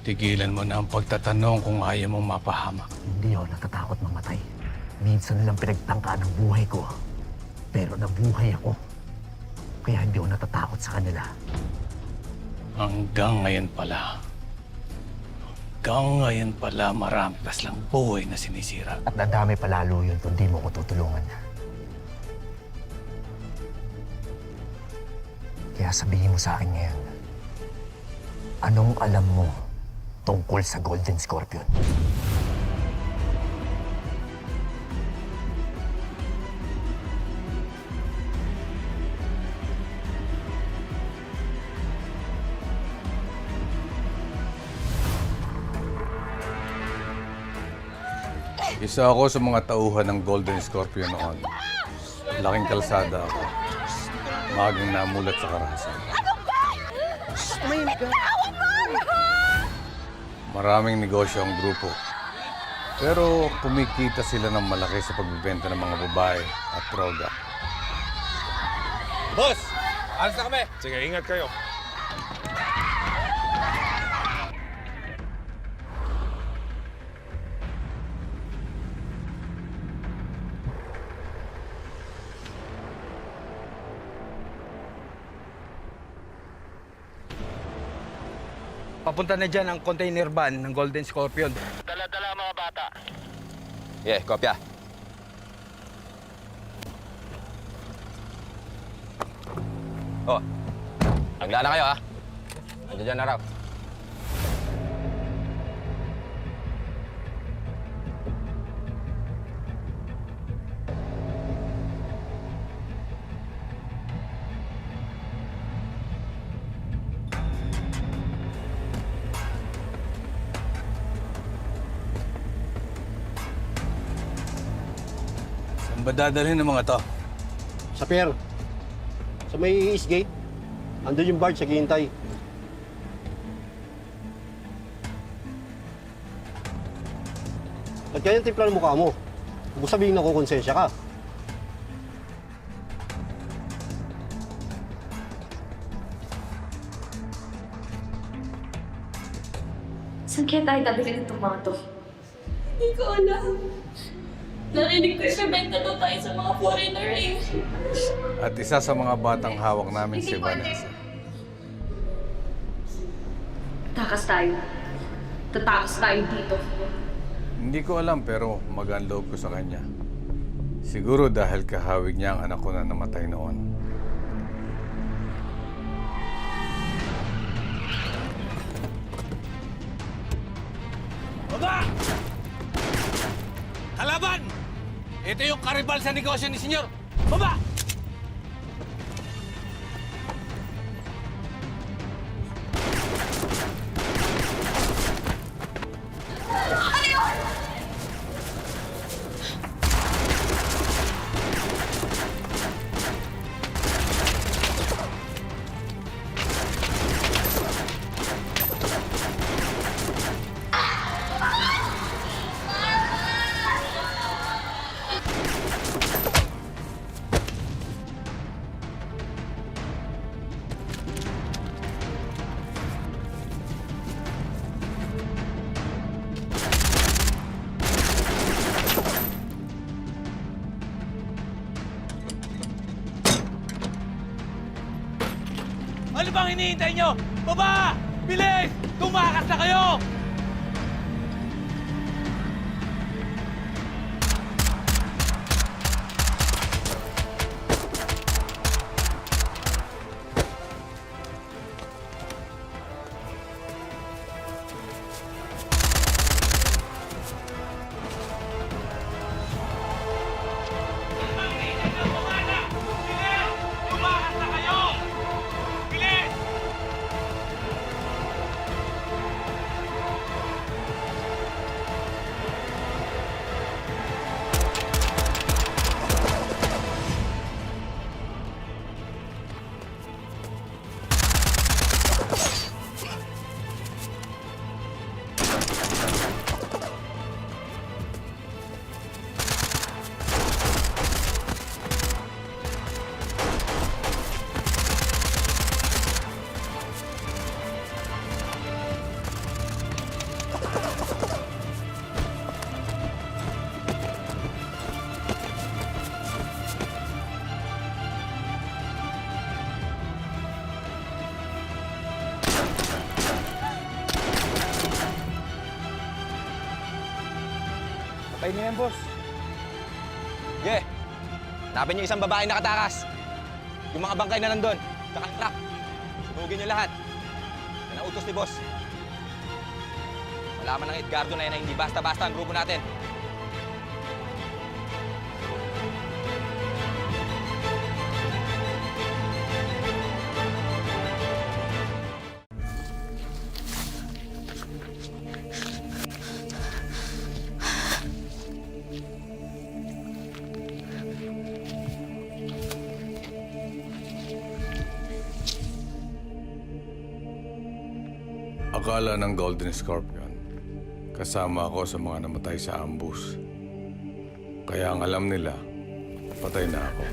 Tigilan mo na ang pagtatanong kung ayaw mong mapahamak. Hindi ako natatakot mamatay. Minsan lang pinagtangka ng buhay ko. Pero nabuhay ako. Kaya hindi ako natatakot sa kanila. Hanggang ngayon pala, marami pa silang buhay na sinisira. At nadami pa lalo yun kung di mo ko tutulungan. Kaya sabihin mo sa akin ngayon, anong alam mo tungkol sa Golden Scorpion? Isa ako sa mga tauhan ng Golden Scorpion noon. Laking kalsada ako. Magang namulat sa karahasan. Maraming negosyo ang grupo. Pero kumikita sila ng malaki sa pagbibenta ng mga babae at droga. Boss! Alas na kami! Sige, ingat kayo. Papunta na dyan ang container van ng Golden Scorpion. Dala-dala mga bata. Yeah, kopya. Oh, handa na kayo ha. Andiyan dyan na raw. Saan ba dadalhin ng mga to? Sa pier. Sa may East Gate. Andun yung barge, naghihintay. At kaya timpla ng mukha mo. Huwag mo sabihin na kukonsensya ka. Saan kaya tayo dadalhin itong mga to? Hindi ko alam. Narinig ko siya benta daw tayo sa mga foreigner eh. At isa sa mga batang hawak namin si Vanessa. Takas tayo. Tatakas tayo dito. Hindi ko alam pero magaan loob ko sa kanya. Siguro dahil kahawig niya ang anak ko na namatay noon. Baba! Kalaban! Ito yung karibal sa negosyo ni Senyor. Baba! Ano bang hinihintay nyo? Baba! Bilis! Tumakas na kayo! Kayo na yan, boss. Sige. Hanapin niyo isang babae nakatakas. Yung mga bangkay na nandun. Tsaka ang truck. Sunugin niyo lahat. Yan ang utos ni boss. Malaman ng Edgardo na yan na hindi basta-basta ang grupo natin. Akala ng Golden Scorpion, kasama ako sa mga namatay sa ambush. Kaya ang alam nila, patay na ako.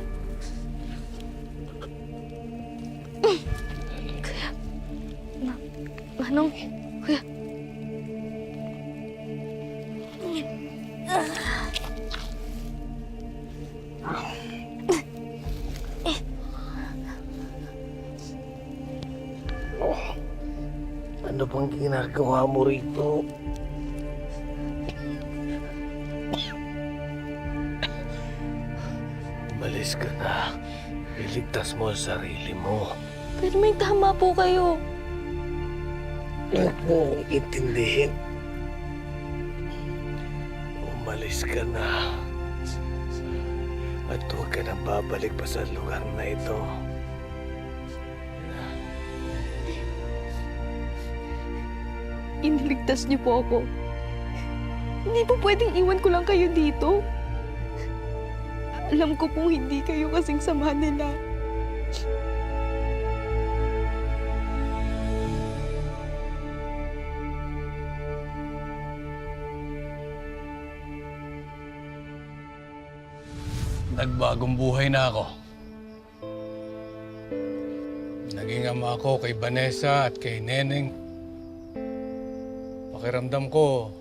Manong, kuya. Ano bang ginagawa mo rito? Umalis ka na. Iligtas mo ang sarili mo. Pero may tama po kayo. Huwag mo intindihin. Umalis ka na. At huwag ka na babalik pa sa lugar na ito. Iniligtas niyo po ako. Hindi po pwedeng iwan ko lang kayo dito. Alam ko pong hindi kayo kasing sama nila. Nagbagong buhay na ako. Naging ama ako kay Vanessa at kay Neneng. Pakiramdam ko,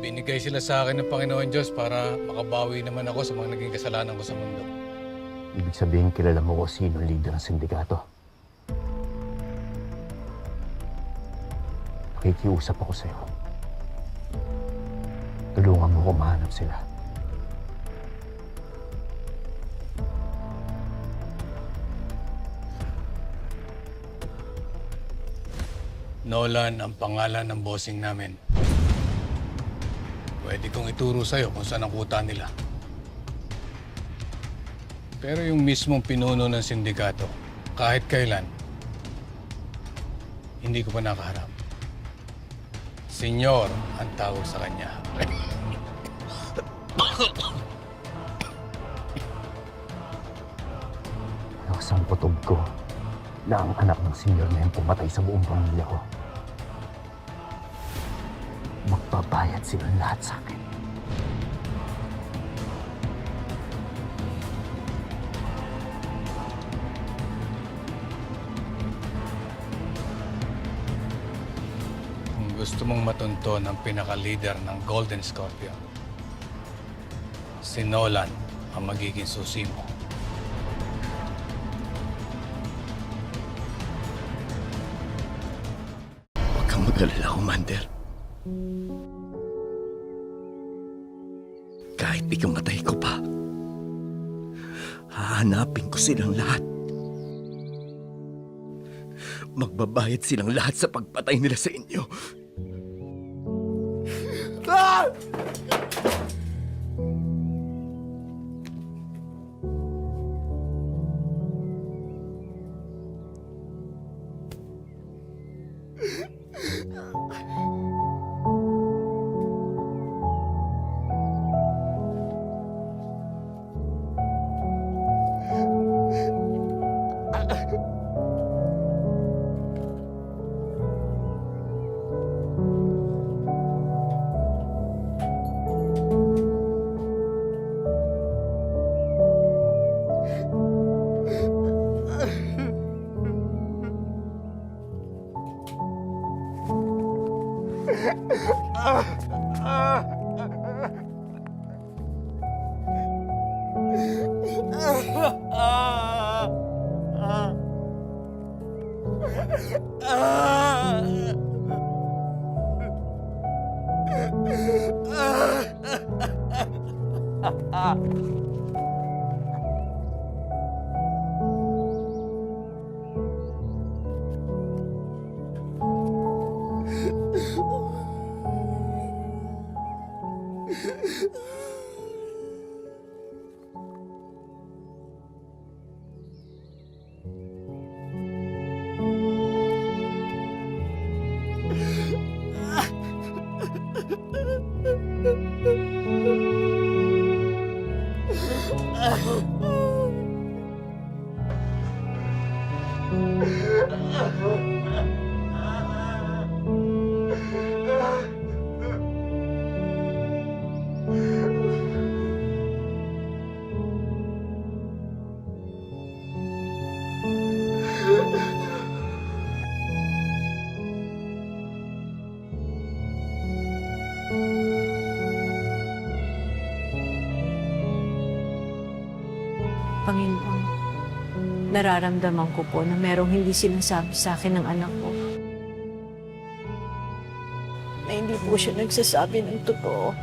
binigay sila sa akin ng Panginoon Diyos para makabawi naman ako sa mga naging kasalanan ko sa mundo. Ibig sabihin, kilala mo kung sino ang leader ng sindikato. Nakikiusap ako sa'yo. Tulungan mo ko mahanap sila. Nolan ang pangalan ng bossing namin. Pwede kong ituro sa'yo kung saan ang kuta nila. Pero yung mismong pinuno ng sindikato, kahit kailan, hindi ko pa nakaharap. Senyor ang tawag sa kanya. Lakas ang putob ko na ang anak ng senyor na yung pumatay sa buong pamilya ko. Magbabayad silang lahat sa akin. Kung gusto mong matunton ang pinaka-leader ng Golden Scorpion, si Nolan ang magiging susi mo. Huwag kang mag-alala, Commander. Kahit ikamatay ko pa, hahanapin ko silang lahat. Magbabayad silang lahat sa pagpatay nila sa inyo. Ah! Ah! Panginoon, nararamdaman ko po na merong hindi sinasabi sa akin ng anak ko. Na hindi po siya nagsasabi ng totoo.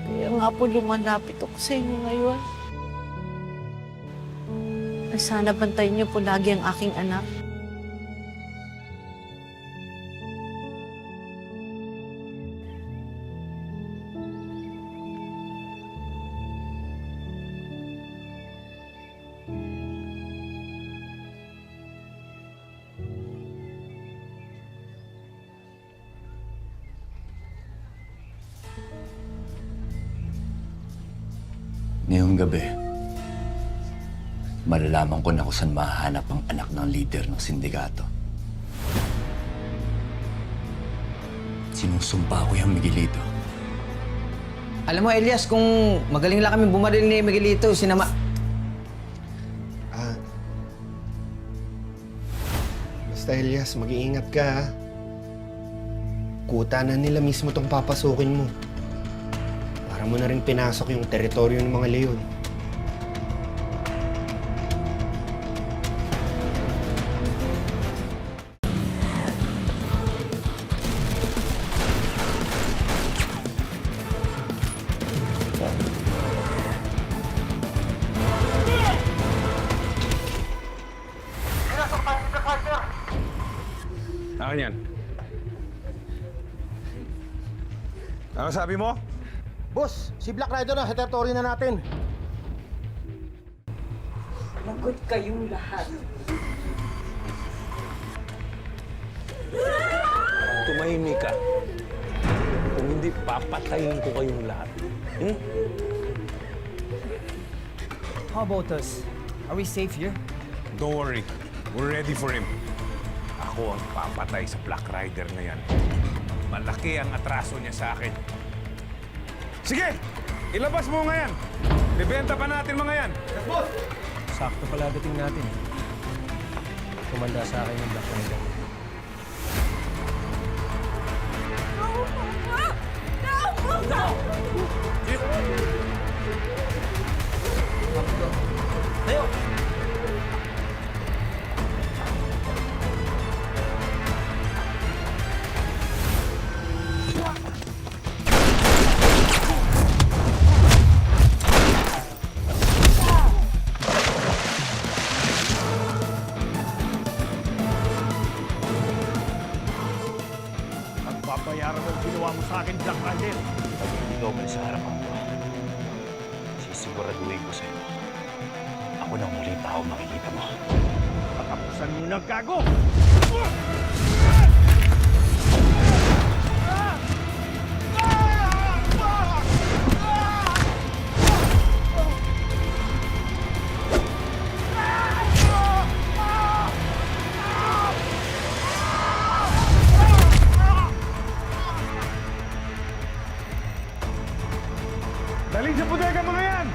Kaya nga po lumalapit ako sa inyo ngayon. Na sana bantayan niyo po lagi ang aking anak. Ngayong gabi, malalaman ko na kung saan mahahanap ang anak ng leader ng sindikato. Sinusumpa ko yung Miguelito. Alam mo, Elias, kung magaling lang kami bumaril ni Miguelito, Basta Elias, mag-iingat ka ha. Kuta na nila mismo tong papasukin mo. Para mo na rin pinasok yung teritoryo ng mga leon. Akin yan. Ano sabi mo? Boss, si Black Rider na, teritoryo na natin. Lagot kayong lahat. Tumahimik ka. Kung hindi, papatayin ko kayong lahat. How about us? Are we safe here? Don't worry. We're ready for him. Ako ang papatay sa Black Rider na yan. Malaki ang atraso niya sa akin. Sige! Ilabas mo nga yan! Bibenta pa natin mga yan! Yes, boss! Sakto pala dating natin. Kumanda sa akin yung Black Rider. Babayaran ang ginawa mo sa akin, Black Rider. Pag hindi ka umalis sa harapan ko, sisiguraduhin ko sa'yo. Ako na ang huling tao makikita mo. Patapusan mo ng gago! Daling sa bodega mga yan!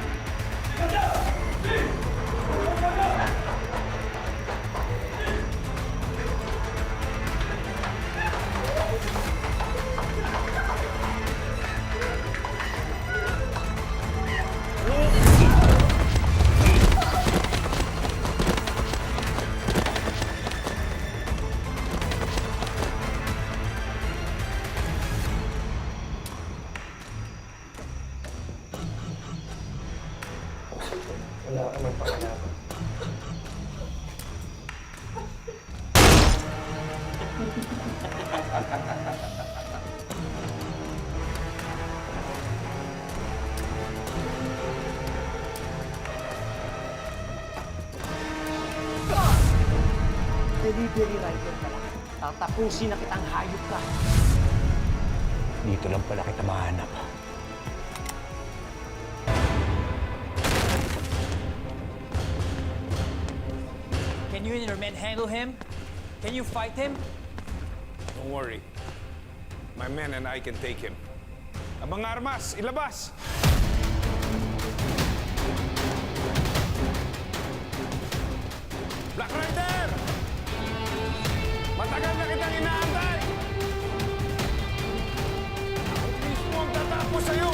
Delivery rider ka lang. Tatapusin na kitang hayop ka. Dito lang pala kita mahanap. Can you and your men handle him? Can you fight him? Don't worry. My men and I can take him. Ang mga armas, ilabas! Black Rider! Matagal na kitang inaantay! Ako mismo ang tatapos sa'yo!